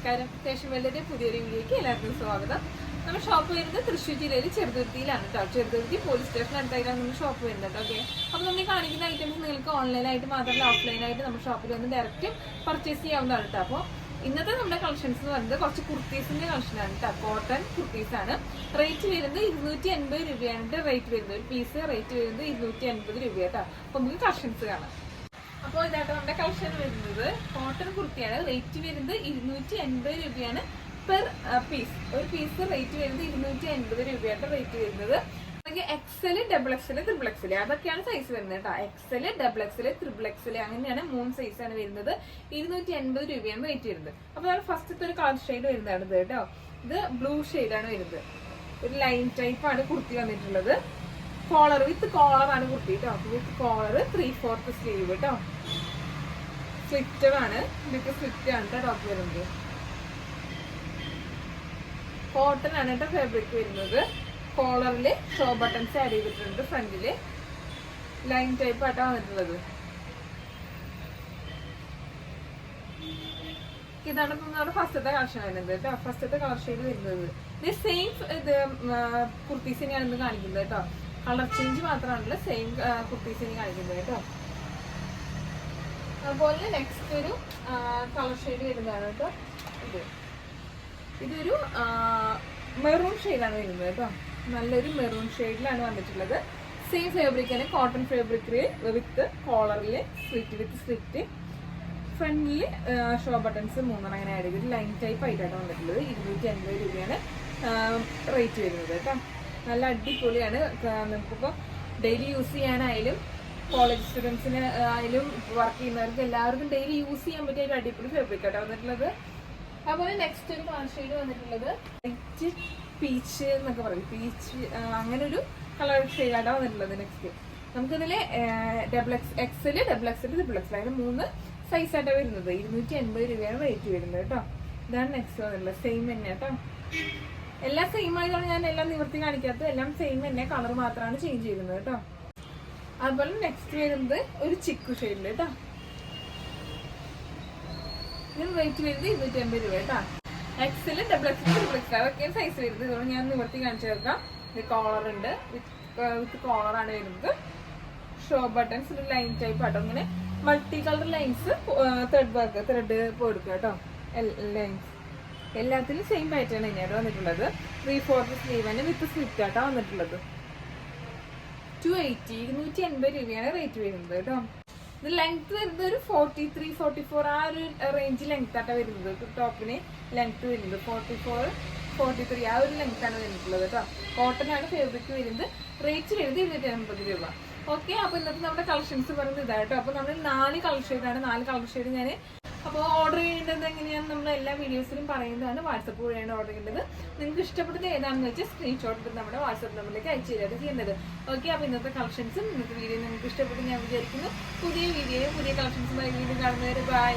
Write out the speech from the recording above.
നമസ്കാരം. അത്യാവശ്യം വളരെ പുതിയൊരു വീഡിയോയ്ക്ക് എല്ലാവർക്കും സ്വാഗതം. നമ്മുടെ ഷോപ്പ് വരുന്നത് തൃശ്ശൂർ ജില്ലയിൽ ചെറുതുരുത്തിയിലാണ് കേട്ടോ. ചെറുതുരുത്തി പോലീസ് സ്റ്റേഷൻ അടുത്തായിട്ടാണ് നമ്മുടെ ഷോപ്പ് വരുന്നത്. ഓക്കെ, അപ്പോൾ നമ്മൾ ഈ കാണിക്കുന്ന ഐറ്റംസ് നിങ്ങൾക്ക് ഓൺലൈനായിട്ട് മാത്രമല്ല ഓഫ്ലൈനായിട്ട് നമ്മുടെ ഷോപ്പിൽ വന്ന് ഡയറക്റ്റ് പർച്ചേസ് ചെയ്യാവുന്നതാണ് കേട്ടോ. അപ്പോൾ ഇന്നത്തെ നമ്മുടെ കളക്ഷൻസ് എന്ന് പറയുന്നത് കുറച്ച് കുർത്തീസിന്റെ കളക്ഷനാണ് കേട്ടോ. കോട്ടൺ കുർത്തീസാണ്. റേറ്റ് വരുന്നത് 280 രൂപയാണ് റേറ്റ് വരുന്നത്. ഒരു പീസ് റേറ്റ് വരുന്നത് 280 രൂപ കേട്ടോ. അപ്പോൾ നമുക്ക് കളക്ഷൻസ് കാണാം. അപ്പോൾ ഇതായിട്ട് നമ്മുടെ കളക്ഷൻ വരുന്നത് കോട്ടൺ കുർത്തിയാണ്. റേറ്റ് വരുന്നത് 280 രൂപയാണ് പെർ പീസ്. ഒരു പീസ് റേറ്റ് വരുന്നത് 280 രൂപയായിട്ട് റേറ്റ് വരുന്നത്. XL, double XL, triple XL അതൊക്കെയാണ് സൈസ് വരുന്നത് കേട്ടോ. XL, double XL, triple XL അങ്ങനെയാണ് 3 സൈസാണ് വരുന്നത്. 280 രൂപയാണ് റേറ്റ് വരുന്നത്. അപ്പോൾ നമ്മൾ ഫസ്റ്റത്തെ ഒരു കളർ ഷെയ്ഡ് വരുന്നതാണ് ഇത് കേട്ടോ. ഇത് ബ്ലൂ ഷെയ്ഡാണ് വരുന്നത്. ഒരു ലൈൻ ടൈപ്പ് ആണ് കുർത്തി വന്നിട്ടുള്ളത്. കോളർ വിത്ത് കോളർ ആണ് കുർത്തി കേട്ടോ. വിത്ത് കോളർ 3/4 സ്ലീവ് കേട്ടോ. സ്ലിറ്റഡ് ആണ്. ഇതൊക്കെ സ്ലിറ്റ് ആണ് കേട്ടോ ടോപ്പ് വരുന്നത്. കോട്ടൺ ആണ് കേട്ടോ ഫാബ്രിക് വരുന്നത്. കോളറിൽ ഷോ ബട്ടൺസ് ആഡ് ചെയ്തിട്ടുണ്ട്. ഫ്രണ്ടില് ലൈൻ ടൈപ്പ് ആയിട്ടാണ് വന്നിട്ടുള്ളത്. ഇതാണ് നമ്മുടെ ഫസ്റ്റത്തെ കളക്ഷൻ വരുന്നത് കേട്ടോ. ഫസ്റ്റത്തെ കളർ ഷെയ്ഡ് വരുന്നത് ഇത് സെയിം ഇത് കുർത്തീസ് ഞാൻ ഇന്ന് കാണിക്കുന്നത് കേട്ടോ. കളർ ചേഞ്ച് മാത്രമാണല്ലോ സെയിം കുർത്തീസ് കാണിക്കുന്നത് കേട്ടോ. അതുപോലെ നെക്സ്റ്റ് ഒരു കളർ ഷെയ്ഡ് വരുന്നതാണ് കേട്ടോ. ഇതൊരു മെറൂൺ ഷെയ്ഡാണ് വരുന്നത് കേട്ടോ. നല്ലൊരു മെറൂൺ ഷെയ്ഡിലാണ് വന്നിട്ടുള്ളത്. സെയിം ഫാബ്രിക് ആണ്. കോട്ടൺ ഫാബ്രിക് വിത്ത് കോളറിൽ സ്ലിറ്റ് വിത്ത് സ്ലിറ്റ്. ഫ്രണ്ടില് ഷോ ബട്ടൺസ് 3 അങ്ങനെ ആഡ് ചെയ്തിട്ട് ലൈൻ ടൈപ്പ് ആയിട്ടാണ് വന്നിട്ടുള്ളത്. 280 രൂപയാണ് റേറ്റ് വരുന്നത് കേട്ടോ. നല്ല അടിപൊളിയാണ്. നമുക്കിപ്പോൾ ഡെയിലി യൂസ് ചെയ്യാനായാലും കോളേജ് സ്റ്റുഡൻസിന് ആയാലും വർക്ക് ചെയ്യുന്നവർക്ക് എല്ലാവർക്കും ഡെയിലി യൂസ് ചെയ്യാൻ പറ്റിയ ഒരു അടിപൊളി ഫാബ്രിക് ആയിട്ടാണ് വന്നിട്ടുള്ളത്. അതുപോലെ നെക്സ്റ്റ് ഒരു കളർ ഷെയ്ഡ് വന്നിട്ടുള്ളത് ലൈറ്റ് പീച്ച് എന്നൊക്കെ പറയും. പീച്ച് അങ്ങനെ ഒരു കളർ ഷെയ്ഡായിട്ടാണ് വന്നിട്ടുള്ളത്. നെക്സ്റ്റ് നമുക്കിതിൽ XL, double XL, triple XL അങ്ങനെ 3 സൈസായിട്ടാണ് വരുന്നത്. 280 രൂപയാണ് റേറ്റ് വരുന്നത് കേട്ടോ. ഇതാണ് നെക്സ്റ്റ് വന്നിട്ടുള്ളത്. സെയിം തന്നെ കേട്ടോ. എല്ലാം സെയിം ആയതാണ് ഞാൻ എല്ലാം നിവർത്തി കാണിക്കാത്തത്. എല്ലാം സെയിം തന്നെ, കളർ മാത്രമാണ് ചേഞ്ച് ചെയ്യുന്നത് കേട്ടോ. അതുപോലെ നെക്സ്റ്റ് വരുന്നത് ഒരു ചിക്കു ഷെയ്ഡിൽ കേട്ടോ. ഇതിന് റേറ്റ് വരുന്നത് 280 രൂപ കേട്ടോ. XL, double XL, triple XL അതൊക്കെയാണ് സൈസ് വരുന്നത്. ഇതുകൊണ്ട് ഞാൻ നിവർത്തി കാണിച്ചു തരാം. ഇത് കോളർ ഉണ്ട്. വിത്ത് കോളറാണ് വരുന്നത്. ഷോ ബട്ടൺസ് ലൈൻ ടൈപ്പ് ആട്ടോ. അങ്ങനെ മൾട്ടി കളർ ലൈൻസ് ത്രെഡ് കൊടുക്കുക കേട്ടോ. ലൈൻസ് എല്ലാത്തിലും സെയിം പാറ്റേൺ തന്നെയാണ് വന്നിട്ടുള്ളത്. 3/4 സ്ലീവ് തന്നെ വിത്ത് സ്ലിറ്റ് ആട്ടോ വന്നിട്ടുള്ളത്. 280 രൂപയാണ് റേറ്റ് വരുന്നത് കേട്ടോ. ഇത് ലെങ്ത് വരുന്നത് ഒരു 43, 44 ആ ഒരു റേഞ്ച് ലെങ്ത് ആട്ടാ വരുന്നത്. ടോപ്പിന് ലെങ്ത് വരുന്നത് 44, 43 ആ ഒരു ലെങ്ത് ആണ് വരുന്നുള്ളത് കേട്ടോ. കോട്ടൺ ആണ് ഫാബ്രിക് വരുന്നത്. റേറ്റ് വരുന്നത് 280 രൂപ. ഓക്കെ, അപ്പോൾ ഇന്നത്തെ നമ്മുടെ കളക്ഷൻസ് പറയുന്നത് ഇതായിട്ടോ. അപ്പോൾ നമ്മൾ 4 കളർ ഷെയ്ഡാണ്. 4 കളർ ഷെയ്ഡ് ഞാൻ അപ്പോൾ ഓർഡർ ചെയ്യേണ്ടത് എങ്ങനെയാണെന്ന് നമ്മൾ എല്ലാ വീഡിയോസിലും പറയുന്നതാണ്. വാട്സപ്പ് വഴിയാണ് ഓർഡർ ചെയ്യേണ്ടത്. നിങ്ങൾക്ക് ഇഷ്ടപ്പെട്ടത് ഏതാണെന്ന് വെച്ചാൽ സ്ക്രീൻഷോട്ട് എടുത്ത് നമ്മുടെ വാട്സപ്പ് നമ്പറിലേക്ക് അയച്ചു തരാണ് ചെയ്യുന്നത്. ഓക്കെ, അപ്പോൾ ഇന്നത്തെ കളക്ഷൻസും ഇന്നത്തെ വീഡിയോ നിങ്ങൾക്ക് ഇഷ്ടപ്പെട്ട് ഞാൻ വിചാരിക്കുന്നു. പുതിയ വീഡിയോയും പുതിയ കളക്ഷൻസുമായി വീണ്ടും കാണുന്നവരെ ബൈ.